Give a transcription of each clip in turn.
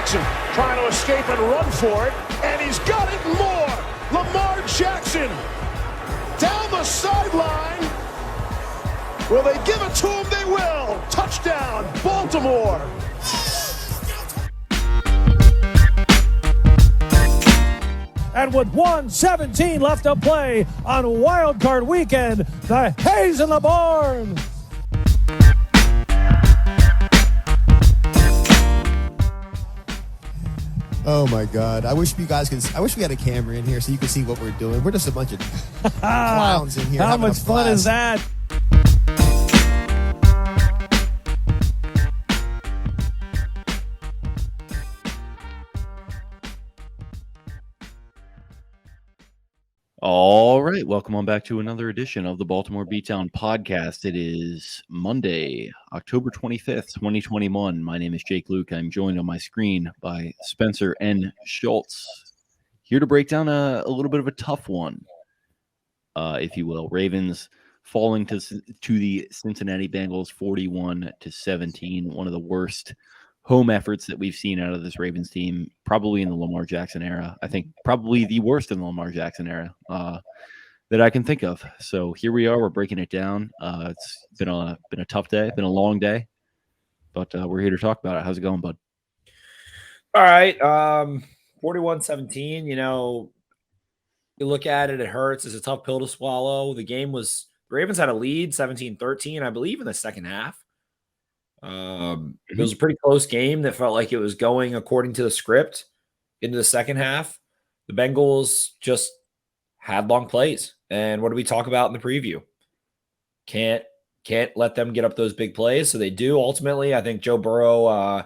Jackson trying to escape and run for it, and he's got it and more. Lamar Jackson down the sideline. Will they give it to him? They will. Touchdown, Baltimore. And with 1:17 left to play on Wild Card Weekend, the Hayes in the barn. Oh my God! I wish you guys could. I wish we had a camera in here so you could see what we're doing. We're just a bunch of clowns in here. How much fun is that? All right, welcome on back to another edition of the Baltimore Beatdown podcast. It is Monday, October 25th, 2021. My name is Jake Luke. I'm joined on my screen by Spencer N. Schultz, here to break down a little bit of a tough one, if you will. Ravens falling to the Cincinnati Bengals 41-17, one of the worst home efforts that we've seen out of this Ravens team, probably in the Lamar Jackson era. I think probably the worst in the Lamar Jackson era that I can think of. So here we are. We're breaking it down. It's been a tough day, been a long day, but we're here to talk about it. How's it going, bud? All right. 41-17, you look at it, it hurts. It's a tough pill to swallow. The Ravens had a lead 17-13, I believe, in the second half. It was a pretty close game that felt like it was going according to the script into the second half. The Bengals just had long plays. And what did we talk about in the preview? Can't let them get up those big plays. So they do. Ultimately, I think Joe Burrow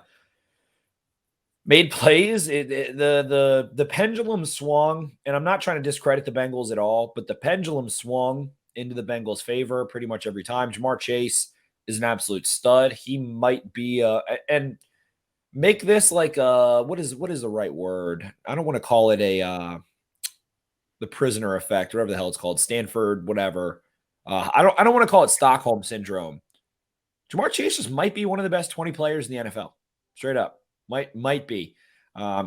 made plays. The pendulum swung, and I'm not trying to discredit the Bengals at all, but the pendulum swung into the Bengals' favor pretty much every time. Jamar Chase is an absolute stud. He might be and make this like what is the right word? I don't want to call it the prisoner effect, whatever the hell it's called, Stanford, whatever. I don't want to call it Stockholm syndrome. Jamar Chase just might be one of the best 20 players in the NFL. Straight up. Might be.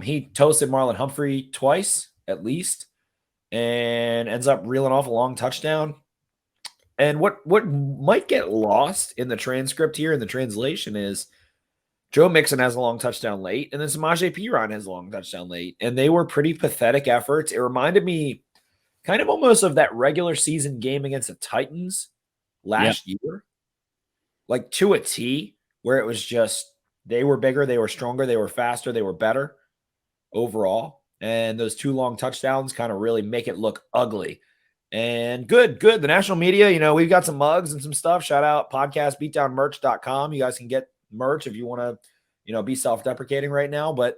He toasted Marlon Humphrey twice at least and ends up reeling off a long touchdown. And what might get lost in the transcript here in the translation is Joe Mixon has a long touchdown late, and then Samaje Perine has a long touchdown late. And they were pretty pathetic efforts. It reminded me kind of almost of that regular season game against the Titans last year. Like to a T, where it was just they were bigger, they were stronger, they were faster, they were better overall. And those two long touchdowns kind of really make it look ugly. And good. The national media, we've got some mugs and some stuff. Shout out podcastbeatdownmerch.com. You guys can get merch if you want to, be self-deprecating right now, but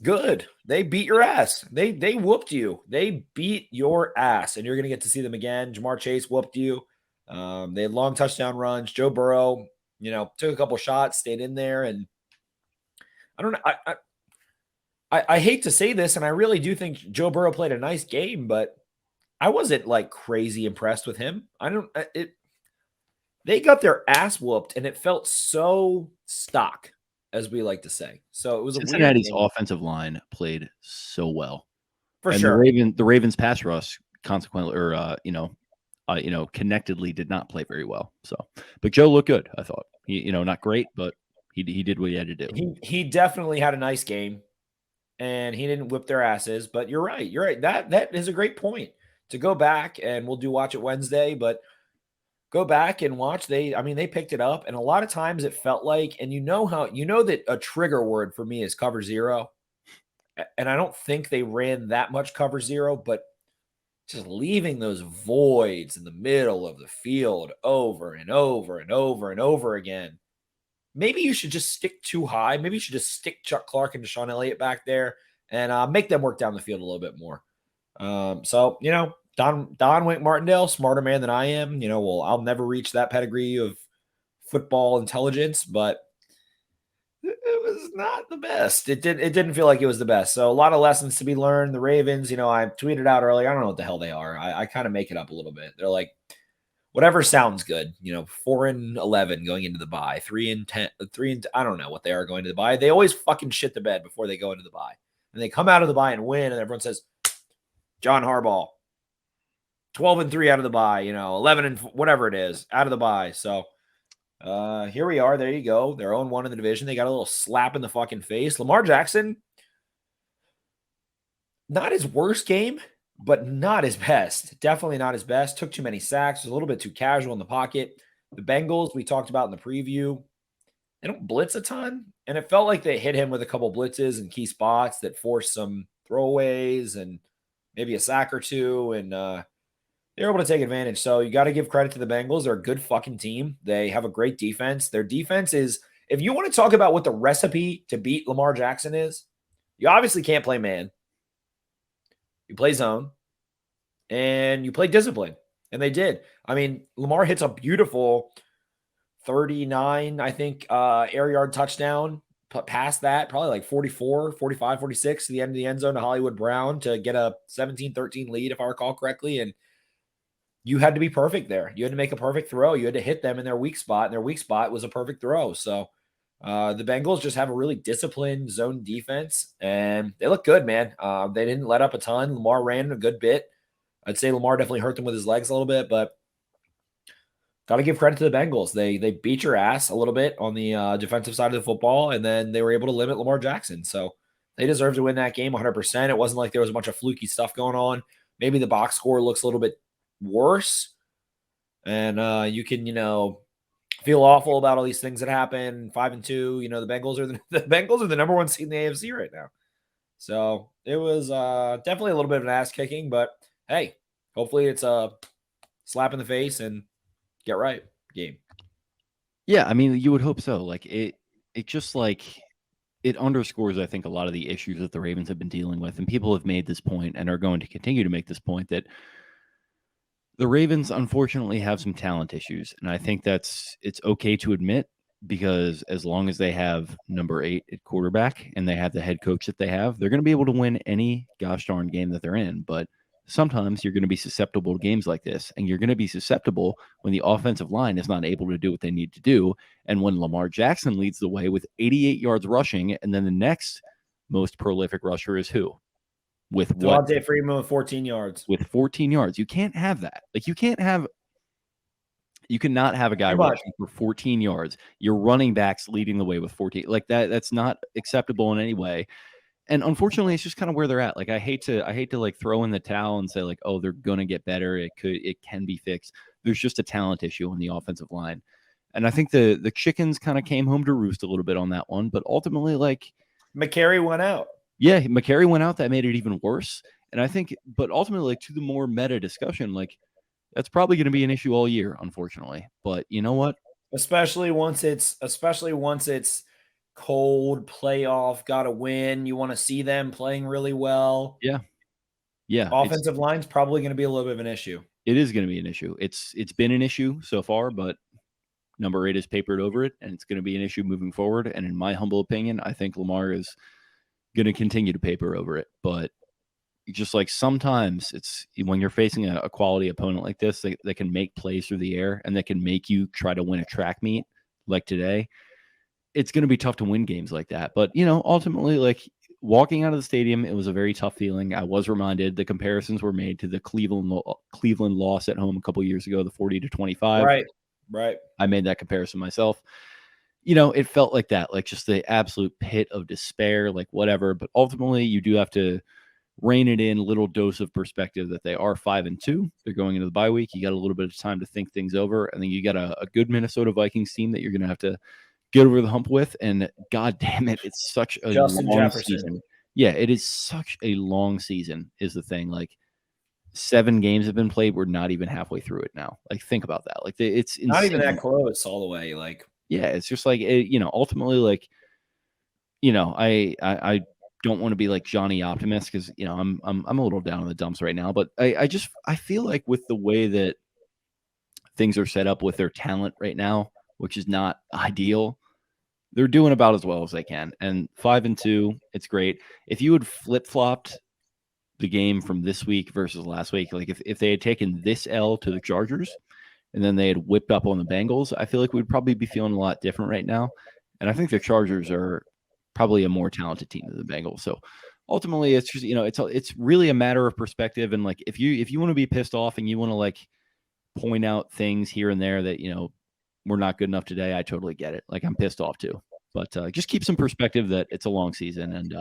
good. They beat your ass. They whooped you. They beat your ass, and you're going to get to see them again. Jamar Chase whooped you. They had long touchdown runs. Joe Burrow, took a couple shots, stayed in there. And I don't know. I hate to say this, and I really do think Joe Burrow played a nice game, but I wasn't like crazy impressed with him. They got their ass whooped, and it felt so stock, as we like to say. So it was Cincinnati's offensive line played so well, for sure. The Ravens pass rush consequently, connectedly did not play very well. So, but Joe looked good. I thought he, not great, but he did what he had to do. He definitely had a nice game, and he didn't whip their asses. But you're right. That is a great point. To go back, and we'll do Watch It Wednesday, but go back and watch. They picked it up, and a lot of times it felt like, and that a trigger word for me is cover zero, and I don't think they ran that much cover zero, but just leaving those voids in the middle of the field over and over and over and over again. Maybe you should just stick too high. Maybe you should just stick Chuck Clark and Deshaun Elliott back there and make them work down the field a little bit more. Don Wink Martindale, smarter man than I am. I'll never reach that pedigree of football intelligence, but it was not the best. It didn't feel like it was the best. So a lot of lessons to be learned. The Ravens, I tweeted out earlier, I don't know what the hell they are. I kind of make it up a little bit. They're like whatever sounds good. 4-11 going into the bye, 3-10, I don't know what they are going to the bye. They always fucking shit the bed before they go into the bye, and they come out of the bye and win, and everyone says, John Harbaugh, 12-3 out of the bye, 11 and whatever it is out of the bye. So here we are. There you go. They're 0-1 in the division. They got a little slap in the fucking face. Lamar Jackson, not his worst game, but not his best. Definitely not his best. Took too many sacks. Was a little bit too casual in the pocket. The Bengals, we talked about in the preview, they don't blitz a ton. And it felt like they hit him with a couple blitzes and key spots that forced some throwaways and maybe a sack or two. And they're able to take advantage. So you got to give credit to the Bengals. They're a good fucking team. They have a great defense. Their defense is, if you want to talk about what the recipe to beat Lamar Jackson is, you obviously can't play man. You play zone, and you play discipline. And they did. I mean, Lamar hits a beautiful 39, I think, air yard touchdown. Past that, probably like 44, 45, 46 to the end of the end zone to Hollywood Brown to get a 17-13 lead, if I recall correctly. And you had to be perfect there. You had to make a perfect throw. You had to hit them in their weak spot, and their weak spot was a perfect throw. So the Bengals just have a really disciplined zone defense, and they look good, man. They didn't let up a ton. Lamar ran a good bit. I'd say Lamar definitely hurt them with his legs a little bit, but got to give credit to the Bengals. They beat your ass a little bit on the defensive side of the football, and then they were able to limit Lamar Jackson. So they deserve to win that game 100%. It wasn't like there was a bunch of fluky stuff going on. Maybe the box score looks a little bit worse, and you can feel awful about all these things that happen. 5-2, the Bengals are the Bengals are the number one seed in the AFC right now. So it was definitely a little bit of an ass kicking, but hey, hopefully it's a slap in the face and get right game. Yeah, I mean, you would hope so. Like it just it underscores, I think, a lot of the issues that the Ravens have been dealing with, and people have made this point and are going to continue to make this point that the Ravens, unfortunately, have some talent issues, and I think it's okay to admit, because as long as they have number 8 at quarterback and they have the head coach that they have, they're going to be able to win any gosh darn game that they're in. But sometimes you're going to be susceptible to games like this, and you're going to be susceptible when the offensive line is not able to do what they need to do, and when Lamar Jackson leads the way with 88 yards rushing, and then the next most prolific rusher is who? With what? Devontae Freeman with 14 yards. With 14 yards. You can't have that. Like, you cannot have a guy rushing for 14 yards. Your running backs leading the way with 14. Like that's not acceptable in any way. And unfortunately, it's just kind of where they're at. Like, I hate to like throw in the towel and say like, oh, they're gonna get better. It can be fixed. There's just a talent issue on the offensive line. And I think the chickens kind of came home to roost a little bit on that one. But ultimately, like, McCary went out. Yeah, McCary went out. That made it even worse. And I think, but ultimately, like, to the more meta discussion, like, that's probably going to be an issue all year, unfortunately. But you know what? Especially once it's cold, playoff, got to win. You want to see them playing really well. Yeah. Yeah. Offensive line's probably going to be a little bit of an issue. It is going to be an issue. It's been an issue so far, but number 8 has papered over it, and it's going to be an issue moving forward. And in my humble opinion, I think Lamar is going to continue to paper over it. But just like sometimes it's when you're facing a quality opponent like this, they can make plays through the air and they can make you try to win a track meet like today. It's going to be tough to win games like that. But, ultimately, like, walking out of the stadium, it was a very tough feeling. I was reminded the comparisons were made to the Cleveland loss at home a couple years ago, the 40-25. Right. I made that comparison myself. It felt like that, like just the absolute pit of despair, like whatever. But ultimately, you do have to rein it in, a little dose of perspective that they are 5-2. They're going into the bye week. You got a little bit of time to think things over. I think you got a good Minnesota Vikings team that you're going to have to get over the hump with. And God damn it, it's such a Justin long Jefferson. season. Yeah, it is such a long season is the thing. Like, 7 games have been played. We're not even halfway through it now. Like, think about that. Like, it's insane. Not even that close all the way. Like, yeah, it's just like, ultimately, like, I don't want to be like Johnny Optimist because, I'm a little down in the dumps right now, but I feel like with the way that things are set up with their talent right now, which is not ideal, they're doing about as well as they can. And 5-2, it's great. If you had flip-flopped the game from this week versus last week, like if they had taken this L to the Chargers and then they had whipped up on the Bengals, I feel like we'd probably be feeling a lot different right now. And I think the Chargers are probably a more talented team than the Bengals. So ultimately, it's just, it's really a matter of perspective. And like, if you want to be pissed off and you want to like point out things here and there that, we're not good enough today, I totally get it. Like, I'm pissed off too. But just keep some perspective that it's a long season, and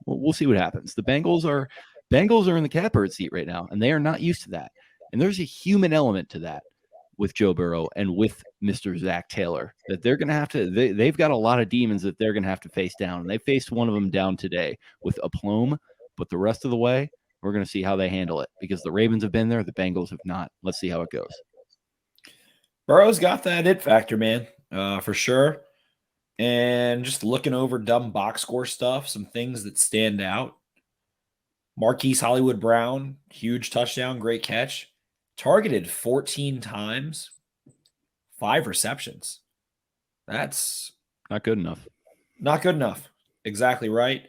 we'll see what happens. The Bengals are in the catbird seat right now, and they are not used to that. And there's a human element to that with Joe Burrow and with Mr. Zach Taylor, that they're going to have to. They've got a lot of demons that they're going to have to face down, and they faced one of them down today with aplomb. But the rest of the way, we're going to see how they handle it, because the Ravens have been there, the Bengals have not. Let's see how it goes. Burrow's got that it factor, man, for sure. And just looking over dumb box score stuff, some things that stand out. Marquise Hollywood Brown, huge touchdown, great catch. Targeted 14 times, 5 receptions. That's not good enough. Not good enough. Exactly right.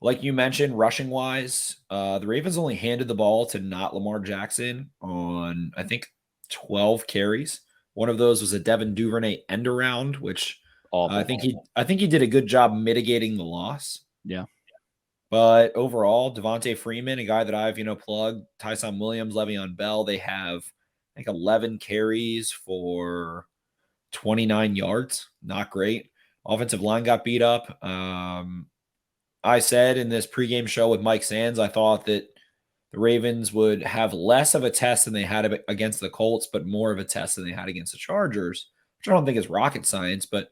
Like you mentioned, rushing wise, the Ravens only handed the ball to not Lamar Jackson on, I think, 12 carries. One of those was a Devin Duvernay end around, which I think he did a good job mitigating the loss. Yeah. But overall, Devontae Freeman, a guy that I've, plugged, Tyson Williams, Le'Veon Bell, they have, I think, 11 carries for 29 yards. Not great. Offensive line got beat up. I said in this pregame show with Mike Sands, I thought that the Ravens would have less of a test than they had against the Colts, but more of a test than they had against the Chargers, which I don't think is rocket science, but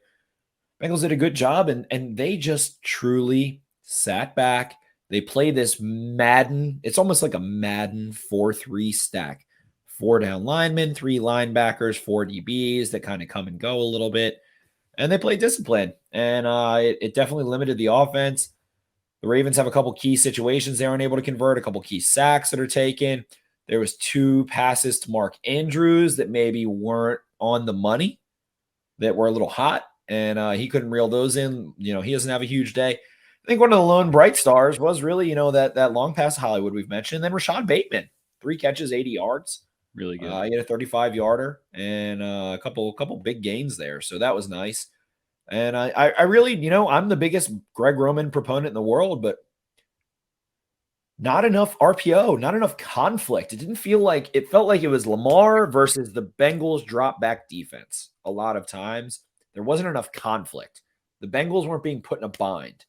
Bengals did a good job, and they just truly sat back. They play this Madden. It's almost like a Madden 4-3 stack. 4 down linemen, 3 linebackers, 4 DBs that kind of come and go a little bit. And they play discipline. And it definitely limited the offense. The Ravens have a couple key situations they aren't able to convert, a couple key sacks that are taken. There was 2 passes to Mark Andrews that maybe weren't on the money, that were a little hot, and he couldn't reel those in. He doesn't have a huge day. I think one of the lone bright stars was really, that long pass to Hollywood we've mentioned. And then Rashad Bateman, 3 catches, 80 yards. Really good. He had a 35-yarder and a couple big gains there. So that was nice. And I really, I'm the biggest Greg Roman proponent in the world, but not enough RPO, not enough conflict. It felt like it was Lamar versus the Bengals drop back defense. A lot of times there wasn't enough conflict. The Bengals weren't being put in a bind.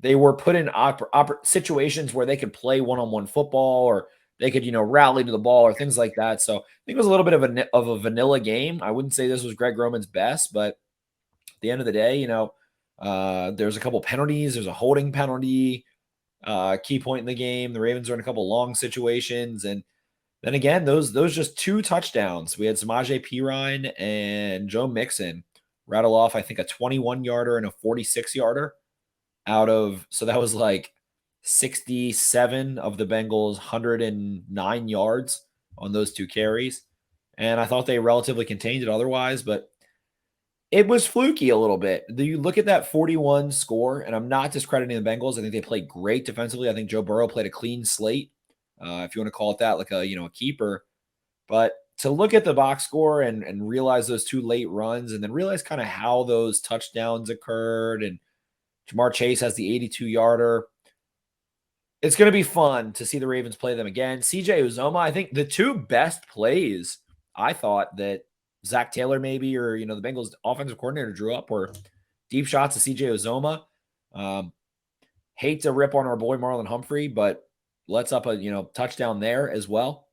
They were put in situations where they could play one-on-one football, or they could, rally to the ball or things like that. So I think it was a little bit of a vanilla game. I wouldn't say this was Greg Roman's best, but at the end of the day, there's a couple penalties. There's a holding penalty, key point in the game. The Ravens are in a couple long situations. And then again, those just 2 touchdowns. We had Samaje Perine and Joe Mixon rattle off, I think, a 21-yarder and a 46-yarder so that was like 67 of the Bengals' 109 yards on those 2 carries. And I thought they relatively contained it otherwise, but it was fluky a little bit. You look at that 41 score, and I'm not discrediting the Bengals. I think they played great defensively. I think Joe Burrow played a clean slate, if you want to call it that, like a keeper. But to look at the box score and realize those 2 late runs, and then realize kind of how those touchdowns occurred, and Jamar Chase has the 82-yarder. It's going to be fun to see the Ravens play them again. CJ Uzomah, I think the 2 best plays I thought that Zach Taylor maybe, or, the Bengals offensive coordinator drew up, were deep shots to CJ Uzomah. Hate to rip on our boy Marlon Humphrey, but lets up a, touchdown there as well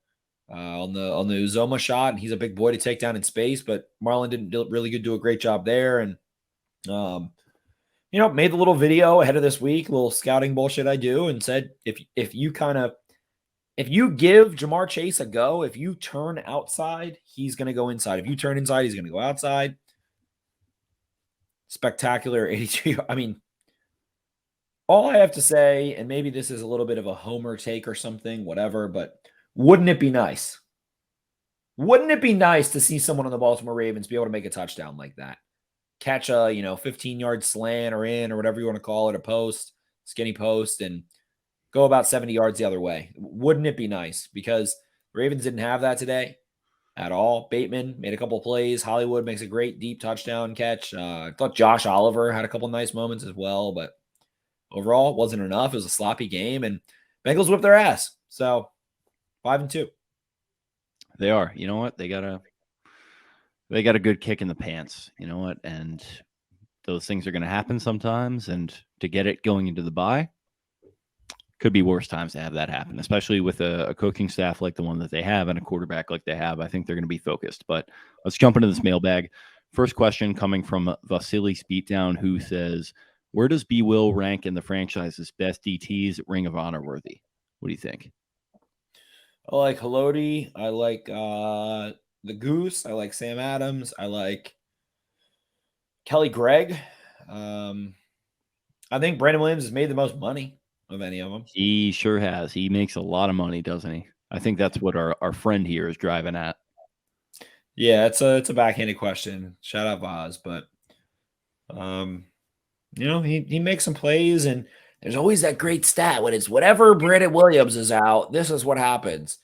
on the Uzomah shot. And he's a big boy to take down in space, but Marlon didn't really do a great job there. And, made the little video ahead of this week, little scouting bullshit I do, and said, if you give Jamar Chase a go, if you turn outside, he's going to go inside. If you turn inside, he's going to go outside. Spectacular 82. I mean, all I have to say, and maybe this is a little bit of a homer take or something, whatever, but wouldn't it be nice? Wouldn't it be nice to see someone on the Baltimore Ravens be able to make a touchdown like that? Catch a, 15-yard slant or in, or whatever you want to call it, a post, skinny post, and go about 70 yards the other way. Wouldn't it be nice? Because the Ravens didn't have that today. at all. Bateman made a couple plays. Hollywood makes a great deep touchdown catch. I thought Josh Oliver had a couple nice moments as well, but overall, it wasn't enough. It was a sloppy game, and Bengals whipped their ass. So 5-2. They are. You know what? They got a good kick in the pants. You know what? And those things are going to happen sometimes. And to get it going into the bye, could be worse times to have that happen, especially with a coaching staff like the one that they have and a quarterback like they have. I think they're going to be focused. But let's jump into this mailbag. First question coming from Vasily Speeddown, who says, where does B. Will rank in the franchise's best DTs Ring of Honor worthy? What do you think? I like Haloti. I like the Goose. I like Sam Adams. I like Kelly Gregg. I think Brandon Williams has made the most money of any of them. He sure has. He makes a lot of money, doesn't he? I think that's what our friend here is driving at. Yeah, it's a backhanded question. Shout out Vaz, but he makes some plays, and there's always that great stat when it's whatever Brandon Williams is out, this is what happens.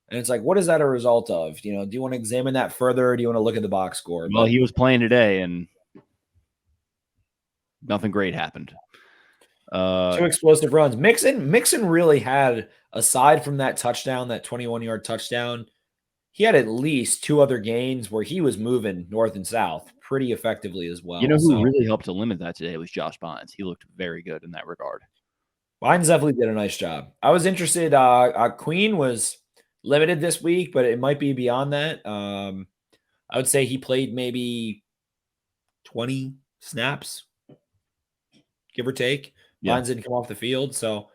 And it's like, what is that a result of? Do you want to examine that further, or do you want to look at the box score? Well, he was playing today, and nothing great happened. 2 explosive runs. Mixon really had, aside from that touchdown, that 21-yard touchdown, he had at least 2 other gains where he was moving north and south pretty effectively as well. You know who really helped to limit that today was Josh Bynes. He looked very good in that regard. Bynes definitely did a nice job. I was interested. Queen was limited this week, but it might be beyond that. I would say he played maybe 20 snaps, give or take. Yeah. Bynes didn't come off the field, so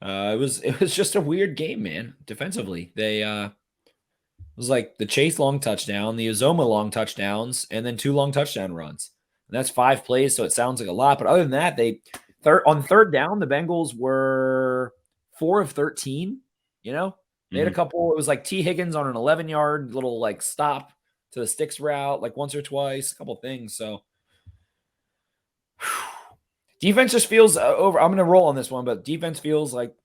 it was just a weird game, man. Defensively, they it was like the Chase long touchdown, the Uzoma long touchdowns, and then 2 long touchdown runs. And that's 5 plays, so it sounds like a lot. But other than that, on third down, the Bengals were 4 of 13. They had a couple. It was like T. Higgins on an 11-yard little like stop to the sticks route, like once or twice, a couple things. So defense just feels over. I'm going to roll on this one, but defense feels like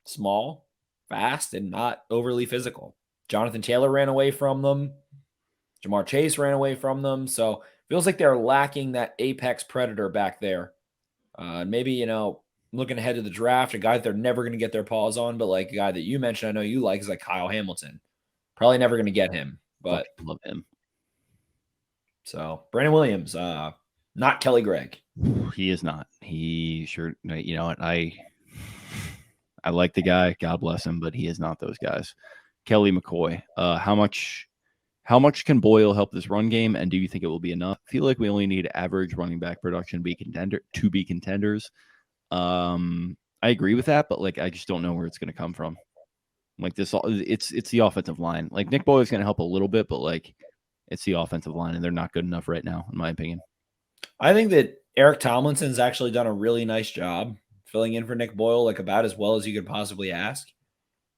small, fast, and not overly physical. Jonathan Taylor ran away from them. Jamar Chase ran away from them. So it feels like they're lacking that apex predator back there. Maybe, looking ahead to the draft, a guy that they're never going to get their paws on, but like a guy that you mentioned, I know you like, is like Kyle Hamilton. Probably never going to get him, but love him. So Brandon Williams, not Kelly Gregg. He is not. He sure, you know what? I like the guy. God bless him, but he is not those guys. Kelly McCoy. How much can Boyle help this run game, and do you think it will be enough? I feel like we only need average running back production to be contenders. I agree with that, but like I just don't know where it's going to come from. Like this, it's the offensive line. Like Nick Boyle is going to help a little bit, but like it's the offensive line, and they're not good enough right now, in my opinion. I think that Eric Tomlinson's actually done a really nice job filling in for Nick Boyle, like about as well as you could possibly ask.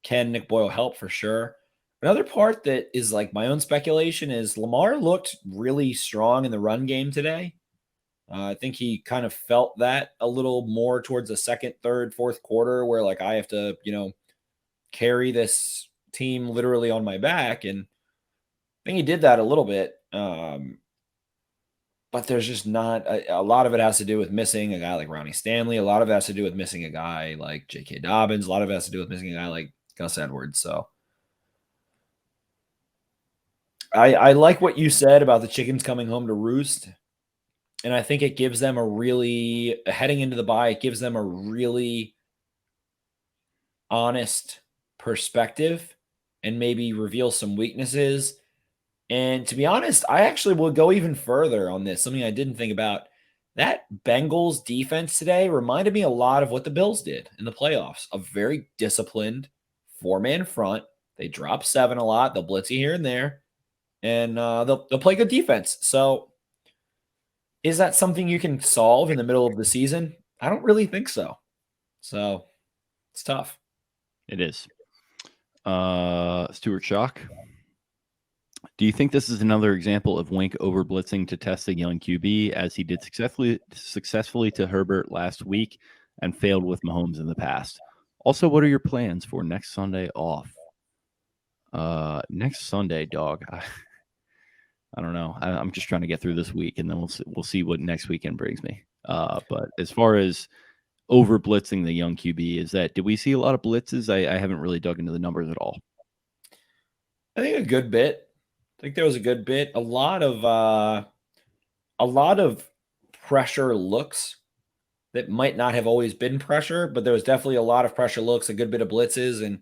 Can Nick Boyle help? For sure. Another part that is like my own speculation is Lamar looked really strong in the run game today. I think he kind of felt that a little more towards the second, third, fourth quarter, where like I have to, carry this team literally on my back. And I think he did that a little bit. But there's just not a lot of it has to do with missing a guy like Ronnie Stanley. A lot of it has to do with missing a guy like J.K. Dobbins. A lot of it has to do with missing a guy like Gus Edwards. So I like what you said about the chickens coming home to roost. And I think it gives them heading into the bye, it gives them a really honest perspective and maybe reveal some weaknesses. And to be honest, I actually will go even further on this. Something I didn't think about. That Bengals defense today reminded me a lot of what the Bills did in the playoffs. A very disciplined 4-man front. They drop 7 a lot. They'll blitz you here and there. And they'll play good defense. So is that something you can solve in the middle of the season? I don't really think so. So it's tough. It is. Stuart Shock. Do you think this is another example of Wink over blitzing to test a young QB, as he did successfully to Herbert last week and failed with Mahomes in the past? Also, what are your plans for next Sunday off? Next Sunday, dog. I don't know. I'm just trying to get through this week, and then we'll see what next weekend brings me. But as far as over blitzing the young QB, did we see a lot of blitzes? I haven't really dug into the numbers at all. I think a good bit. I think there was a good bit. A lot of pressure looks that might not have always been pressure, but there was definitely a lot of pressure looks, a good bit of blitzes, and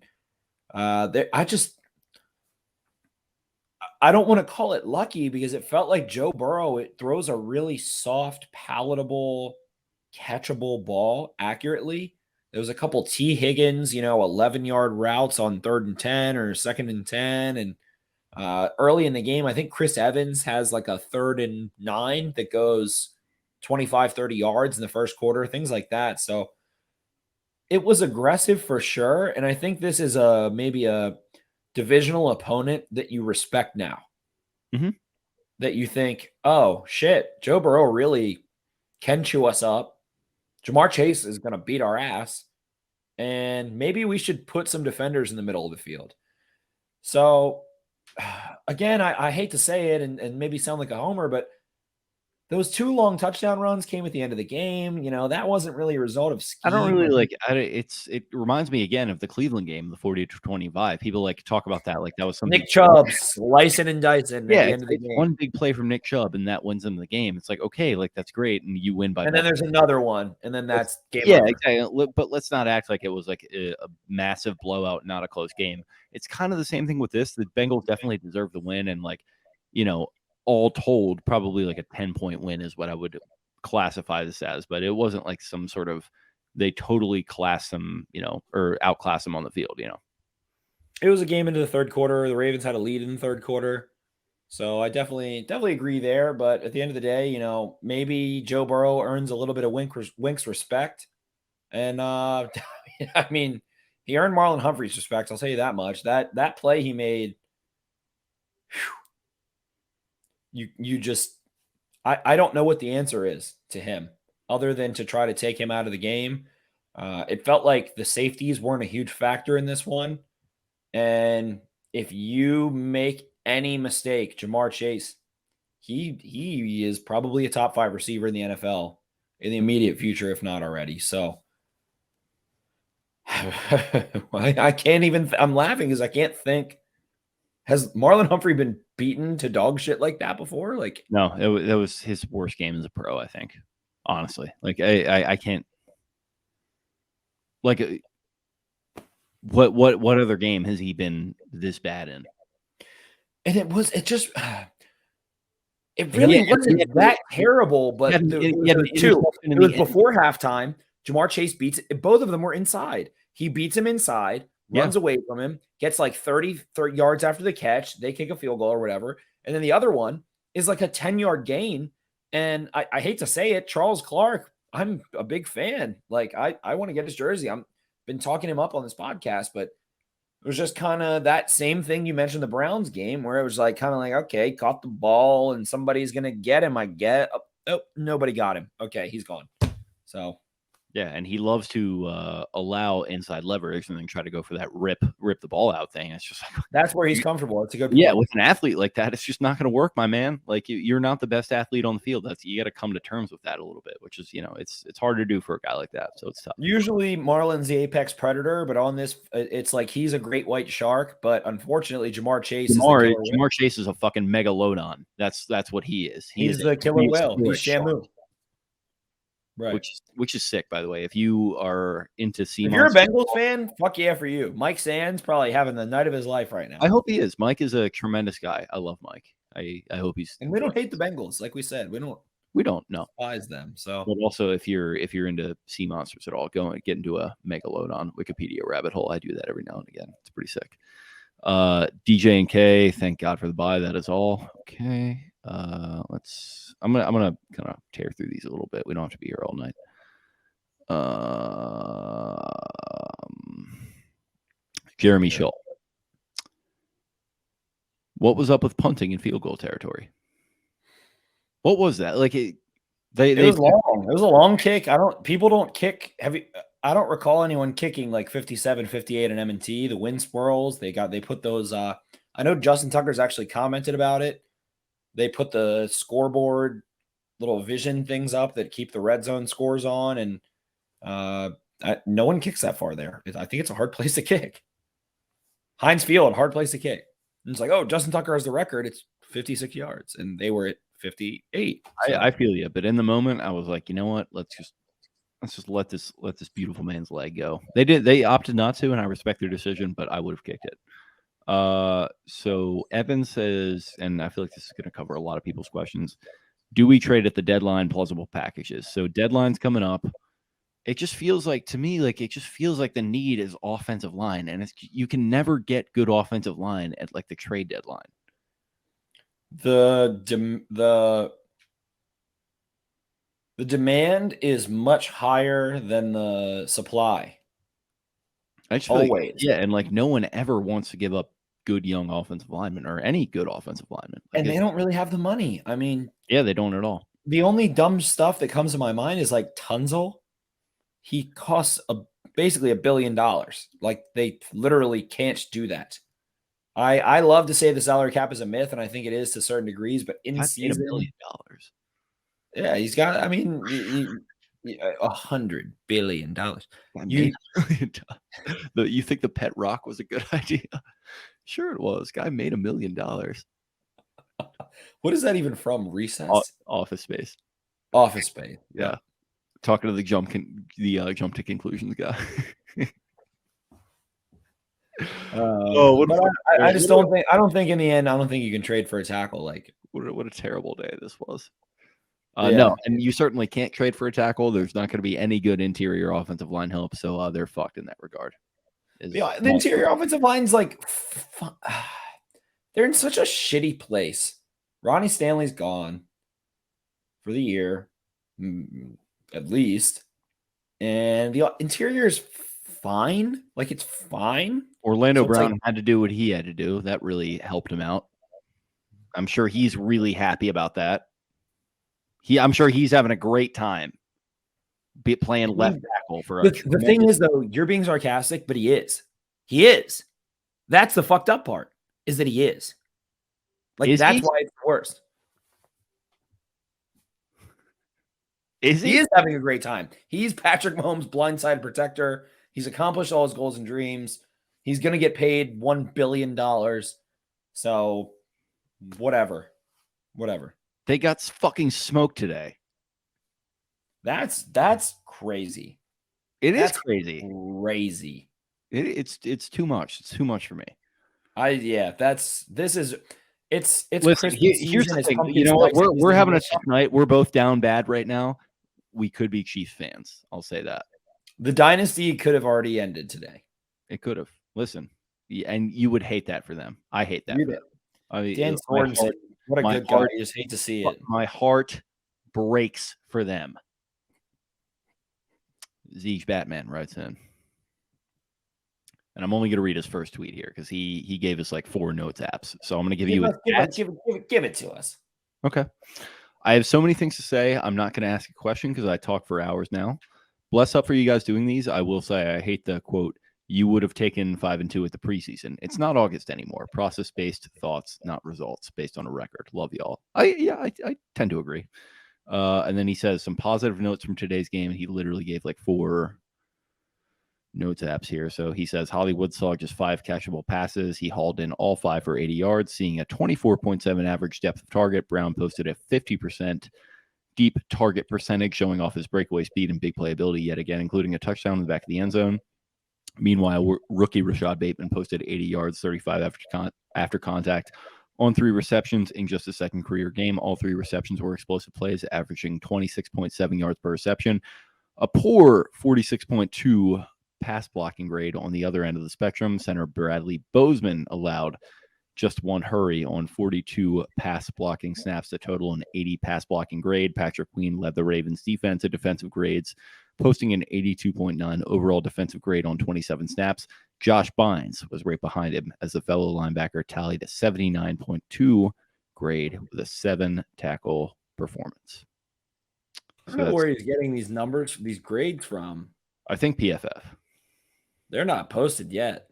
I don't want to call it lucky because it felt like Joe Burrow, it throws a really soft, palatable, catchable ball accurately. There was a couple T. Higgins, 11-yard routes on 3rd and 10 or 2nd and 10. And early in the game, I think Chris Evans has like a 3rd and 9 that goes 25, 30 yards in the first quarter, things like that. So it was aggressive for sure. And I think this is maybe a divisional opponent that you respect now. Mm-hmm. That you think, oh, shit, Joe Burrow really can chew us up. Jamar Chase is going to beat our ass. And maybe we should put some defenders in the middle of the field. So, again, I hate to say it and maybe sound like a homer, but those 2 long touchdown runs came at the end of the game. That wasn't really a result of scheme. I don't really like it reminds me again of the Cleveland game, the 40-25. People like talk about that like that was something. Nick Chubb slicing and dicing at the end of the game. One big play from Nick Chubb and that wins them the game. It's like, okay, like that's great and you win by. And then there's another one and then that's game over. Exactly. But let's not act like it was like a massive blowout, not a close game. It's kind of the same thing with this. The Bengals definitely deserve the win and all told, probably like a 10-point win is what I would classify this as, but it wasn't like some sort of they totally classed them, or outclassed them on the field, It was a game into the third quarter. The Ravens had a lead in the third quarter. So I definitely agree there. But at the end of the day, maybe Joe Burrow earns a little bit of Wink's respect. And I mean, he earned Marlon Humphrey's respect. I'll tell you that much. That play he made, you just I don't know what the answer is to him other than to try to take him out of the game. It felt like the safeties weren't a huge factor in this one. And if you make any mistake, Jamar Chase, he is probably a top 5 receiver in the NFL in the immediate future, if not already. So I can't even, I'm laughing because I can't think. Has Marlon Humphrey been beaten to dog shit like that before? Like, no, that was his worst game as a pro, I think. Honestly, like I can't. Like, what other game has he been this bad in? And it really wasn't that terrible. But it was before halftime. Jamar Chase beats it. Both of them were inside. He beats him inside. Runs away from him, gets like 30 yards after the catch. They kick a field goal or whatever. And then the other one is like a 10-yard gain. And I hate to say it, Charles Clark, I'm a big fan. Like, I want to get his jersey. I've been talking him up on this podcast, but it was just kind of that same thing you mentioned the Browns game where it was like kind of like, okay, caught the ball and somebody's going to get him. Oh, nobody got him. Okay, he's gone. So. Yeah, and he loves to allow inside leverage and then try to go for that rip the ball out thing. It's just like that's where he's comfortable. It's a good point. Yeah, with an athlete like that, it's just not going to work, my man. Like you're not the best athlete on the field. You got to come to terms with that a little bit, which is it's hard to do for a guy like that. So it's tough. Usually Marlon's the apex predator, but on this, it's like he's a great white shark. But unfortunately, Jamar Chase Chase is a fucking megalodon. That's what he is. He's the killer whale. He's Shamu. Right. Which is sick, by the way. If you are into sea, if you're a Bengals fan, fuck yeah for you. Mike Sands probably having the night of his life right now. I hope he is. Mike is a tremendous guy. I love Mike. I hope he's. And we don't hate the Bengals, like we said. We don't know. Despise them. So, but also if you're into sea monsters at all, go and get into a megalodon Wikipedia rabbit hole. I do that every now and again. It's pretty sick. DJ and K, thank God for the bye. That is all. Okay. I'm gonna kind of tear through these a little bit. We don't have to be here all night. Jeremy Schull. What was up with punting in field goal territory? What was that? Like it was long. It was a long kick. People don't kick heavy. I don't recall anyone kicking like 57, 58 in M&T. The wind swirls, they put those. I know Justin Tucker's actually commented about it. They put the scoreboard little vision things up that keep the red zone scores on, and no one kicks that far there. I think it's a hard place to kick. Heinz Field, hard place to kick. And it's like, oh, Justin Tucker has the record. It's 56 yards, and they were at 58. So. I feel you, but in the moment, I was like, you know what? Let's just let this beautiful man's leg go. They opted not to, and I respect their decision, but I would have kicked it. So Evan says, and I feel like this is going to cover a lot of people's questions. Do we trade at the deadline plausible packages? So deadline's coming up. It just feels like, to me, like the need is offensive line, and you can never get good offensive line at like the trade deadline. The demand is much higher than the supply. I just feel like, and like no one ever wants to give up good young offensive linemen or any good offensive linemen. Like, and they don't really have the money. I mean, yeah, they don't at all. The only dumb stuff that comes to my mind is like Tunzel. He costs basically $1 billion. Like they literally can't do that. I love to say the salary cap is a myth, and I think it is to certain degrees, but in season, $1 billion. Yeah, he's got, I mean, $100 billion. You think the pet rock was a good idea? Sure it was. Guy made $1 million. What is that even from? Recess? Office Space. Office Space. Yeah. Talking to the jump to conclusions guy. I just don't think. I don't think in the end. I don't think you can trade for a tackle. Like what a terrible day this was. No, and you certainly can't trade for a tackle. There's not going to be any good interior offensive line help, so they're fucked in that regard. The interior offensive line's like they're in such a shitty place. Ronnie Stanley's gone for the year, at least, and the interior is fine. Like it's fine. Orlando Brown had to do what he had to do. That really helped him out. I'm sure he's really happy about that. I'm sure he's having a great time playing left tackle for the thing is, though, you're being sarcastic, but he is. He is. That's the fucked up part, is that he is. Like, that's why it's the worst. He is having a great time. He's Patrick Mahomes' blindside protector. He's accomplished all his goals and dreams. He's going to get paid $1 billion. So, whatever. They got fucking smoked today. That's crazy. That's crazy. Crazy. It's too much. It's too much for me. It's Listen, here's the thing. You know what? We're having a tough night. We're both down bad right now. We could be Chiefs fans. I'll say that. The dynasty could have already ended today. It could have. Listen, and you would hate that for them. I hate that. I mean, Dan Sorensen, what a good guy. You just hate to see it. My heart breaks for them. Zeech Batman writes in. And I'm only going to read his first tweet here because he gave us like 4 notes apps. So I'm going to give it to us. Okay. I have so many things to say. I'm not going to ask a question because I talk for hours now. Bless up for you guys doing these. I will say I hate the quote, you would have taken 5-2 at the preseason. It's not August anymore. Process-based thoughts, not results, based on a record. Love y'all. I tend to agree. And then he says some positive notes from today's game. He literally gave like 4 notes apps here. So he says Hollywood saw just 5 catchable passes. He hauled in all 5 for 80 yards, seeing a 24.7 average depth of target. Brown posted a 50% deep target percentage, showing off his breakaway speed and big playability yet again, including a touchdown in the back of the end zone. Meanwhile, rookie Rashad Bateman posted 80 yards, 35 after contact on 3 receptions in just his second career game. All 3 receptions were explosive plays, averaging 26.7 yards per reception. A poor 46.2 pass blocking grade on the other end of the spectrum. Center Bradley Bozeman allowed just 1 hurry on 42 pass blocking snaps to total an 80 pass blocking grade. Patrick Queen led the Ravens defense at defensive grades, posting an 82.9 overall defensive grade on 27 snaps. Josh Bynes was right behind him as the fellow linebacker tallied a 79.2 grade with a 7 tackle performance. I don't know where he's getting these numbers, these grades from. I think PFF. They're not posted yet.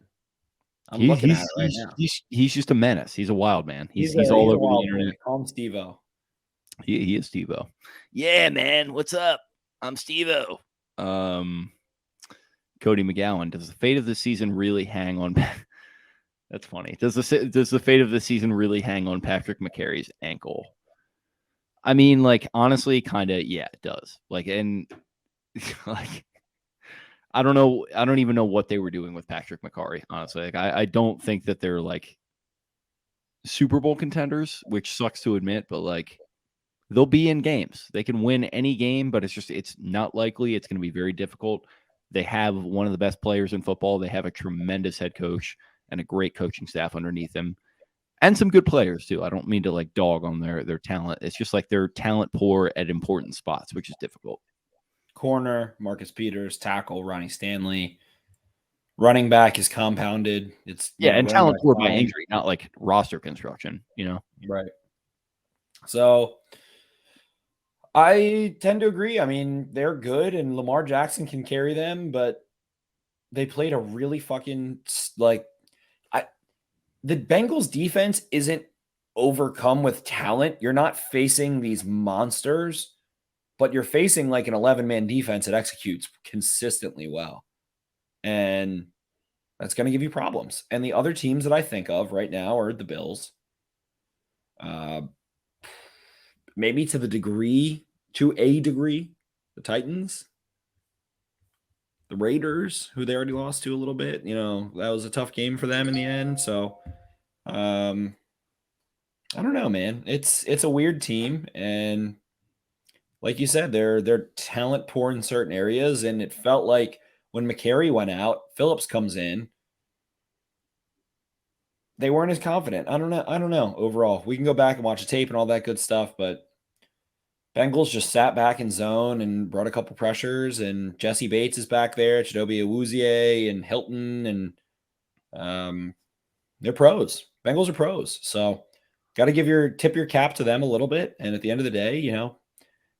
I'm He's looking at it right now. He's just a menace. He's a wild man. He's a all over the wild internet. boy. Call him Steve-O. He is Steve-O. Yeah, man. What's up? I'm Steve-O. Cody McGowan. Does the fate of the season really hang on? That's funny. Does the fate of the season really hang on Patrick McCarry's ankle? I mean, like, honestly, kind of. Yeah, it does. Like, and like, I don't know. I don't even know what they were doing with Patrick McCarry. Honestly, like, I don't think that they're like Super Bowl contenders, which sucks to admit, but like, they'll be in games. They can win any game, but it's not likely. It's going to be very difficult. They have one of the best players in football. They have a tremendous head coach and a great coaching staff underneath them, and some good players too. I don't mean to like dog on their talent. It's just like they're talent poor at important spots, which is difficult. Corner, Marcus Peters. Tackle, Ronnie Stanley. Running back is compounded. It's and talent poor by injury, not like roster construction, Right. So I tend to agree. I mean, they're good and Lamar Jackson can carry them, but they played a really fucking the Bengals defense isn't overcome with talent. You're not facing these monsters, but you're facing like an 11-man defense that executes consistently well. And that's going to give you problems. And the other teams that I think of right now are the Bills. Maybe to a degree, the Titans, the Raiders, who they already lost to a little bit. That was a tough game for them in the end. So, I don't know, man. It's a weird team, and like you said, they're talent poor in certain areas, and it felt like when McCarry went out, Phillips comes in. They weren't as confident. I don't know. Overall, we can go back and watch the tape and all that good stuff, but Bengals just sat back in zone and brought a couple pressures, and Jesse Bates is back there, Chidobe Awuzie and Hilton, and they're pros. Bengals are pros. So got to tip your cap to them a little bit. And at the end of the day,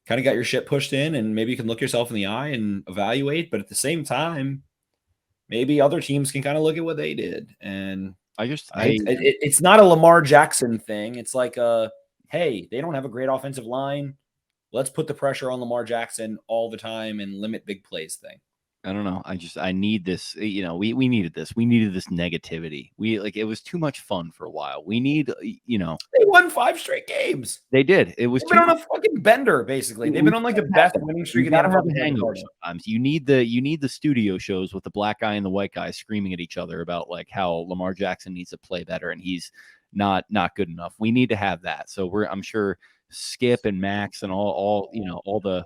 kind of got your shit pushed in, and maybe you can look yourself in the eye and evaluate. But at the same time, maybe other teams can kind of look at what they did. And it's not a Lamar Jackson thing. It's like hey, they don't have a great offensive line. Let's put the pressure on Lamar Jackson all the time and limit big plays thing. I don't know. I need this. We needed this. We needed this negativity. It was too much fun for a while. We need, They won 5 straight games. They did. They've been on a fucking bender, basically. They've been on like the best winning streak in the NFL. Hangover sometimes. You need the studio shows with the black guy and the white guy screaming at each other about like how Lamar Jackson needs to play better and he's not good enough. We need to have that. So I'm sure Skip and Max and all the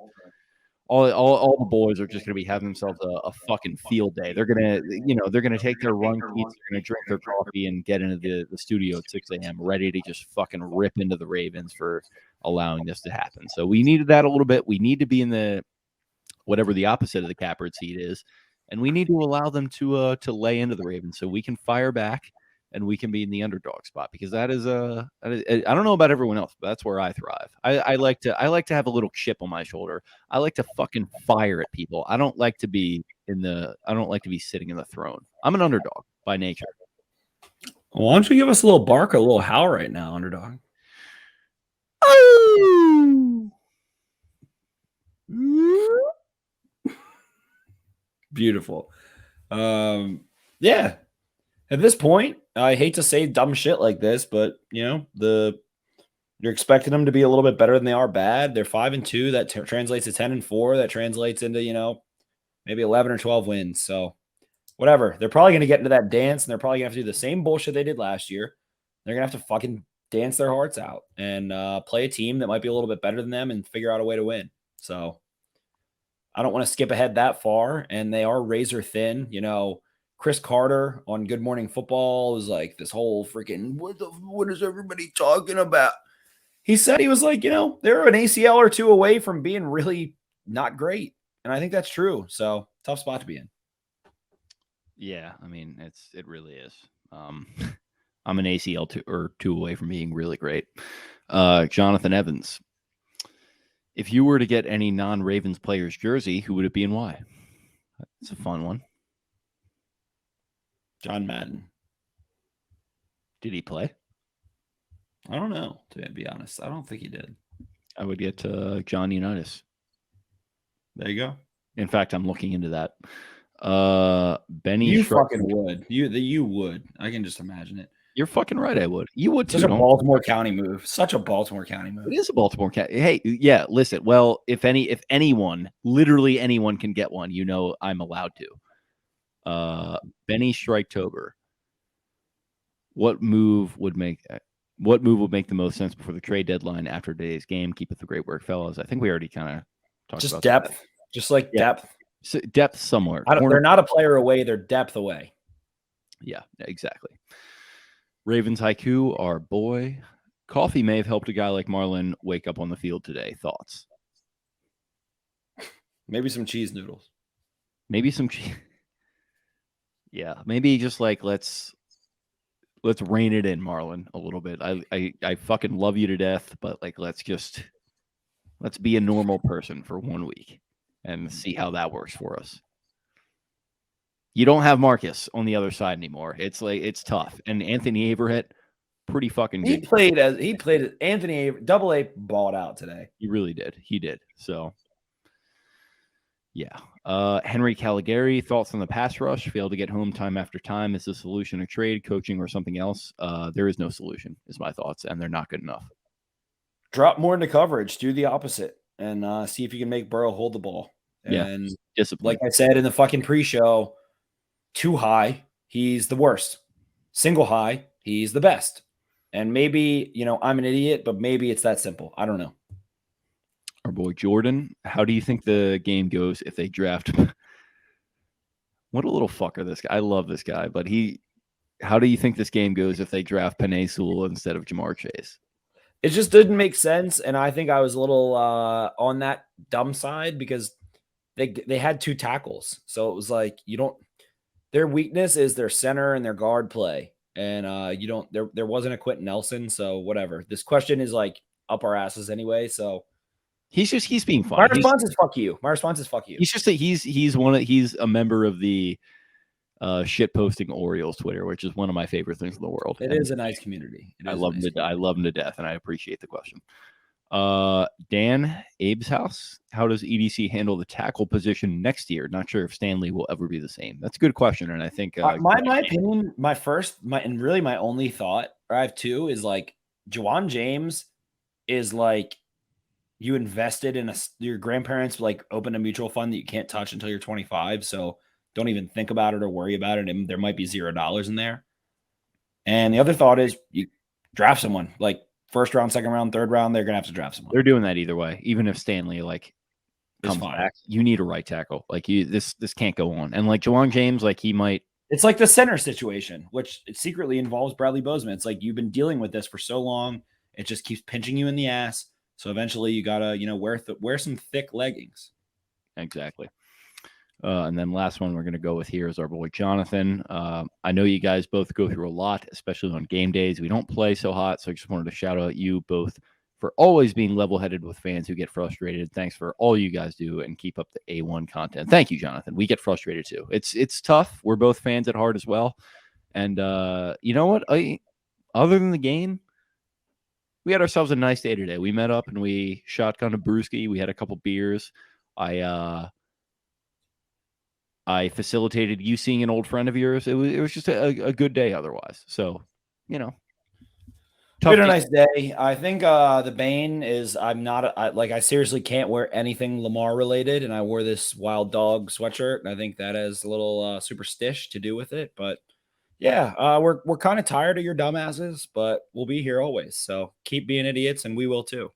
boys are just going to be having themselves a fucking field day. They're going to take their run sheets, they're going to drink their coffee and get into the studio at 6 a.m. ready to just fucking rip into the Ravens for allowing this to happen. So we needed that a little bit. We need to be in the whatever the opposite of the catbird seat is, and we need to allow them to lay into the Ravens so we can fire back and we can be in the underdog spot, because that is I don't know about everyone else, but that's where I thrive. I like to have a little chip on my shoulder. I like to fucking fire at people. I don't like to be sitting in the throne. I'm an underdog by nature. Why don't you give us a little bark, a little howl right now, underdog? Oh! Beautiful. Yeah. At this point, I hate to say dumb shit like this, but you're expecting them to be a little bit better than they are bad. They're 5-2. That translates to 10-4. That translates into maybe 11 or 12 wins. So whatever. They're probably going to get into that dance, and they're probably going to have to do the same bullshit they did last year. They're going to have to fucking dance their hearts out and play a team that might be a little bit better than them and figure out a way to win. So I don't want to skip ahead that far, and they are razor thin. Chris Carter on Good Morning Football was like this whole freaking what is everybody talking about? He said he was like, they're an ACL or two away from being really not great. And I think that's true. So tough spot to be in. Yeah, I mean, it really is. I'm an ACL two away from being really great. Jonathan Evans. If you were to get any non-Ravens player's jersey, who would it be and why? It's a fun one. John Madden. Did he play? I don't know, to be honest. I don't think he did. I would get John Unitas. There you go. In fact, I'm looking into that. Benny, you fucking would. You would. I can just imagine it. You're fucking right. I would. You would too. Such a Baltimore County move. Such a Baltimore County move. It is a Baltimore County. Hey, yeah. Listen. Well, if anyone, literally anyone, can get one, I'm allowed to. Benny Striketober. What move would make the most sense before the trade deadline after today's game? Keep up the great work, fellas. I think we already kind of talked just about depth. That. Just like depth. So depth somewhere. They're not a player away. They're depth away. Yeah, exactly. Ravens Haiku, our boy. Coffee may have helped a guy like Marlon wake up on the field today. Thoughts? Maybe some cheese noodles. Maybe some cheese. Yeah, maybe just like let's rein it in, Marlon, a little bit. I fucking love you to death, but like let's be a normal person for 1 week and see how that works for us. You don't have Marcus on the other side anymore. It's tough. And Anthony Averett, pretty fucking good. He played as Anthony Double A balled out today. He really did. He did. So yeah. Henry Caligari, thoughts on the pass rush? Failed to get home time after time. Is the solution a trade, coaching, or something else? There is no solution, is my thoughts, and they're not good enough. Drop more into coverage. Do the opposite, and see if you can make Burrow hold the ball. And discipline. Like I said in the fucking pre-show, too high, he's the worst. Single high, he's the best. And maybe, I'm an idiot, but maybe it's that simple. I don't know. Our boy Jordan, how do you think the game goes if they draft? What a little fucker this guy. I love this guy, but how do you think this game goes if they draft Penei Sewell instead of Jamar Chase? It just didn't make sense, and I think I was a little on that dumb side because they had 2 tackles. So it was like their weakness is their center and their guard play. And there wasn't a Quentin Nelson, so whatever. This question is like up our asses anyway, so he's being funny. My response is fuck you. He's just he's a member of the shit posting Orioles Twitter, which is one of my favorite things in the world. It is a nice community. I love him to death, and I appreciate the question. Dan Abe's house. How does EDC handle the tackle position next year? Not sure if Stanley will ever be the same. That's a good question, and I think my opinion, my only thought, or I have 2, is like Juwan James is like you invested in your grandparents like opened a mutual fund that you can't touch until you're 25, so don't even think about it or worry about it, and there might be $0 in there. And the other thought is you draft someone like first round, second round, third round. They're gonna have to draft someone. They're doing that either way. Even if Stanley comes back, you need a right tackle. Like this can't go on. And like Juwan James, like he might. It's like the center situation, which it secretly involves Bradley Bozeman. It's like you've been dealing with this for so long, it just keeps pinching you in the ass. So eventually, you gotta wear some thick leggings. Exactly. And then last one we're going to go with here is our boy Jonathan. I know you guys both go through a lot, especially on game days. We don't play so hot, so I just wanted to shout out you both for always being level-headed with fans who get frustrated. Thanks for all you guys do, and keep up the A1 content. Thank you, Jonathan. We get frustrated too. It's tough. We're both fans at heart as well. And you know what? Other than the game, we had ourselves a nice day today. We met up and we shotgunned a brewski. We had a couple beers. I facilitated you seeing an old friend of yours. It was just a good day otherwise. So, we had a nice day. I think the bane is I seriously can't wear anything Lamar related, and I wore this Wild Dog sweatshirt, and I think that has a little superstish to do with it. But yeah, we're kind of tired of your dumbasses, but we'll be here always. So keep being idiots, and we will too.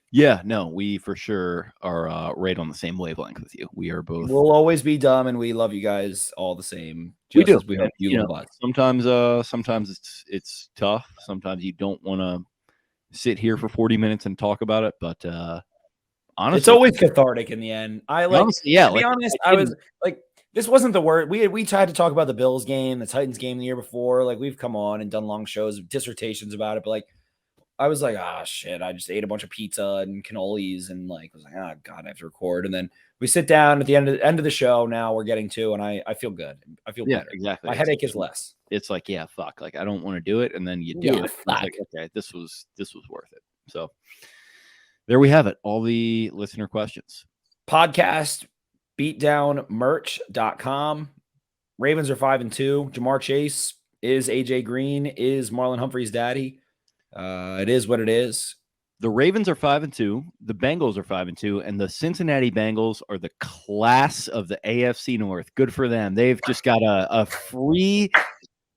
Yeah, no, we for sure are right on the same wavelength with you. We are both. We'll always be dumb, and we love you guys all the same. We do. We hope you love us. Sometimes it's tough. Sometimes you don't want to sit here for 40 minutes and talk about it, but honestly, it's always cathartic in the end. Honestly, to be honest, I was like, this wasn't the word. We tried to talk about the Bills game, the Titans game the year before. Like, we've come on and done long shows, dissertations about it, but like, I was like, ah, shit. I just ate a bunch of pizza and cannolis and like was like, oh God, I have to record. And then we sit down at the end of the show. Now we're getting to, and I feel good. I feel better. Exactly. My headache is less. It's like, yeah, fuck. Like I don't want to do it, and then you do it. Fuck. Like, okay, this was worth it. So there we have it. All the listener questions. Podcast beatdownmerch.com. Ravens are 5-2. Jamar Chase is AJ Green, is Marlon Humphrey's daddy. It is what it is. The Ravens are 5-2. The Bengals are 5-2, and the Cincinnati Bengals are the class of the AFC North. Good for them. They've just got a free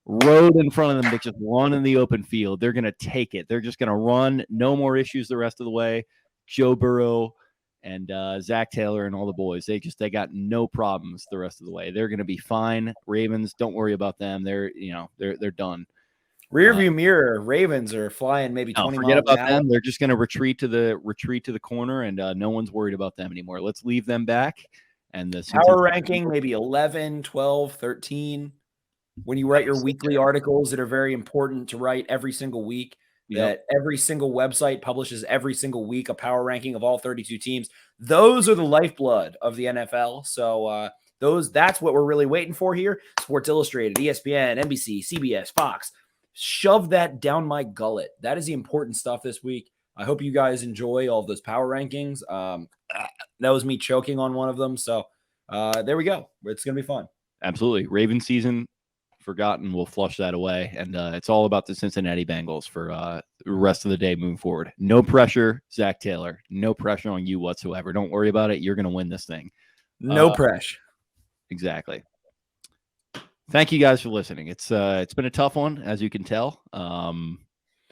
road in front of them to just run in the open field. They're going to take it. They're just going to run. No more issues the rest of the way. Joe Burrow and Zach Taylor and all the boys. They got no problems the rest of the way. They're going to be fine. Ravens, don't worry about them. They're done. Rear view mirror, Ravens are flying maybe 20 forget miles about an hour. them. They're just going to retreat to the corner, and no one's worried about them anymore. Let's leave them back. And the power ranking maybe 11, 12, 13. When you write your weekly articles that are very important to write every single week, that every single website publishes every single week a power ranking of all 32 teams. Those are the lifeblood of the NFL. So that's what we're really waiting for here. Sports Illustrated, ESPN, NBC, CBS, Fox. Shove that down my gullet. That is the important stuff this week. I hope you guys enjoy all of those power rankings. That was me choking on one of them. So there we go. It's going to be fun. Absolutely. Raven season forgotten. We'll flush that away. And it's all about the Cincinnati Bengals for the rest of the day moving forward. No pressure, Zach Taylor. No pressure on you whatsoever. Don't worry about it. You're going to win this thing. No pressure. Exactly. Thank you guys for listening. It's been a tough one, as you can tell.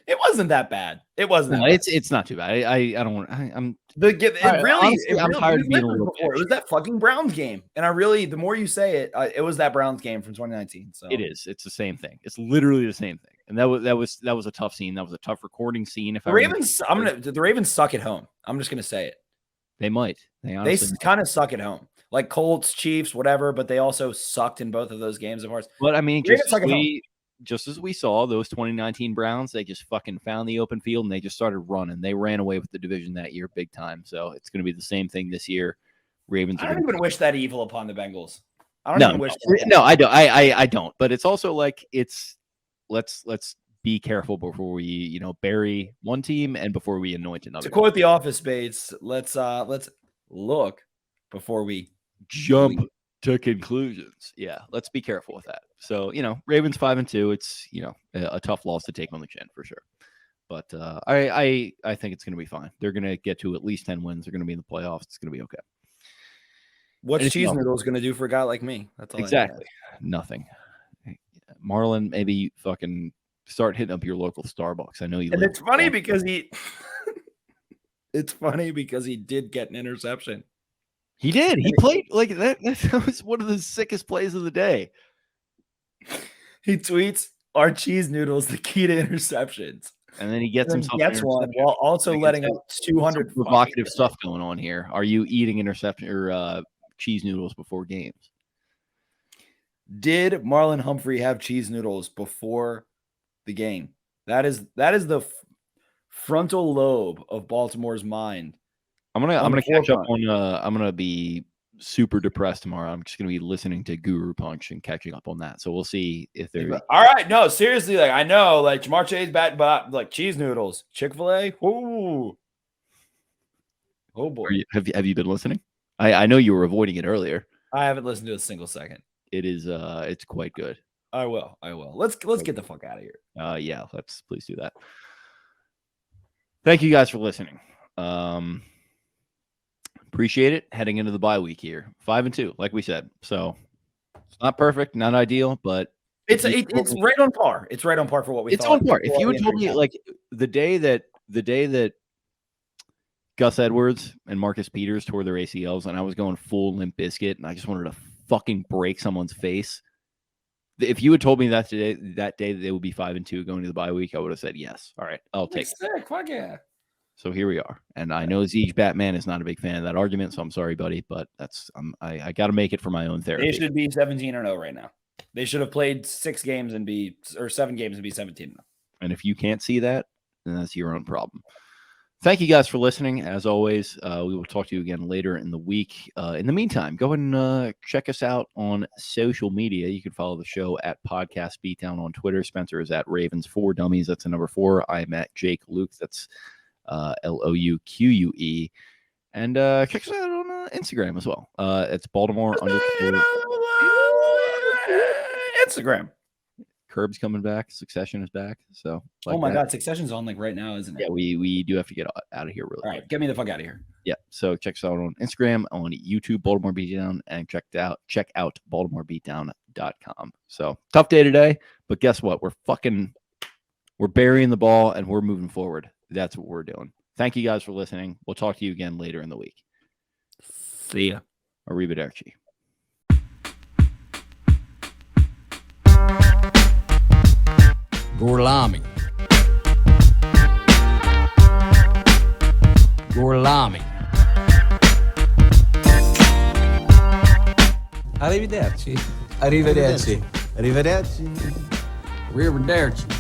It wasn't that bad. It wasn't. No, that bad. It's not too bad. I'm tired of being a little. It was that fucking Browns game, and the more you say it, it was that Browns game from 2019. So it is. It's the same thing. It's literally the same thing. And that was a tough scene. That was a tough recording scene. If the Ravens suck at home. I'm just gonna say it. They might. They kind of suck at home. Like Colts, Chiefs, whatever, but they also sucked in both of those games of ours. But I mean, just as we saw those 2019 Browns, they just fucking found the open field and they just started running. They ran away with the division that year big time. So it's going to be the same thing this year. Ravens. I don't even wish that evil upon the Bengals. I don't. But it's also like let's be careful before we bury one team and before we anoint another. To quote The Office Bates, let's look before we jump to conclusions. Yeah, let's be careful with that. So, Ravens 5-2, it's, a tough loss to take on the chin for sure. But I think it's going to be fine. They're going to get to at least 10 wins. They're going to be in the playoffs. It's going to be okay. What's Cheese Noodles going to do for a guy like me? That's all. Exactly. Nothing. Marlon, maybe fucking start hitting up your local Starbucks. I know you. And it's funny because he did get an interception. He did. He played like that. That was one of the sickest plays of the day. He tweets, "Are cheese noodles the key to interceptions?" And then he gets one while also letting up 200 provocative stuff going on here. Are you eating interception or cheese noodles before games? Did Marlon Humphrey have cheese noodles before the game? That is the frontal lobe of Baltimore's mind. I'm gonna catch up on. I'm gonna be super depressed tomorrow. I'm just gonna be listening to Guru Punch and catching up on that. So we'll see if they're all right. No, seriously, like I know, like Jamar Chase bat, but like cheese noodles, Chick-fil-A. Ooh, oh boy. Have you been listening? I know you were avoiding it earlier. I haven't listened to a single second. It is it's quite good. I will. Let's get the fuck out of here. Yeah, let's please do that. Thank you guys for listening. Appreciate it. Heading into the bye week here, 5-2, like we said. So it's not perfect, not ideal, but it's right on par. It's right on par for what we thought. It's on par. If you had told me like the day that Gus Edwards and Marcus Peters tore their ACLs and I was going full Limp Bizkit and I just wanted to fucking break someone's face. If you had told me that day that they would be 5-2 going to the bye week, I would have said yes. All right, I'll take it. Fuck yeah. So here we are. And I know Zeej Batman is not a big fan of that argument, so I'm sorry, buddy, but that's I got to make it for my own therapy. They should be 17-0 right now. They should have played 7 games and be 17-0. And if you can't see that, then that's your own problem. Thank you guys for listening. As always, we will talk to you again later in the week. In the meantime, go ahead and check us out on social media. You can follow the show at Podcast Beatdown on Twitter. Spencer is at Ravens4Dummies. That's the number 4. I'm at Jake Luke. That's Louque. And check us out on Instagram as well. It's Baltimore Instagram. Curb's coming back. Succession is back. So, oh my God, Succession's on like right now, isn't it? Yeah, we do have to get out of here really. All right, get me the fuck out of here. Yeah, so check us out on Instagram, on YouTube, Baltimore Beatdown, and check out BaltimoreBeatdown.com. So tough day today, but guess what? We're burying the ball and we're moving forward. That's what we're doing. Thank you guys for listening. We'll talk to you again later in the week. See ya. Arrivederci. Gorlami. Arrivederci. Arrivederci. Arrivederci. Arrivederci.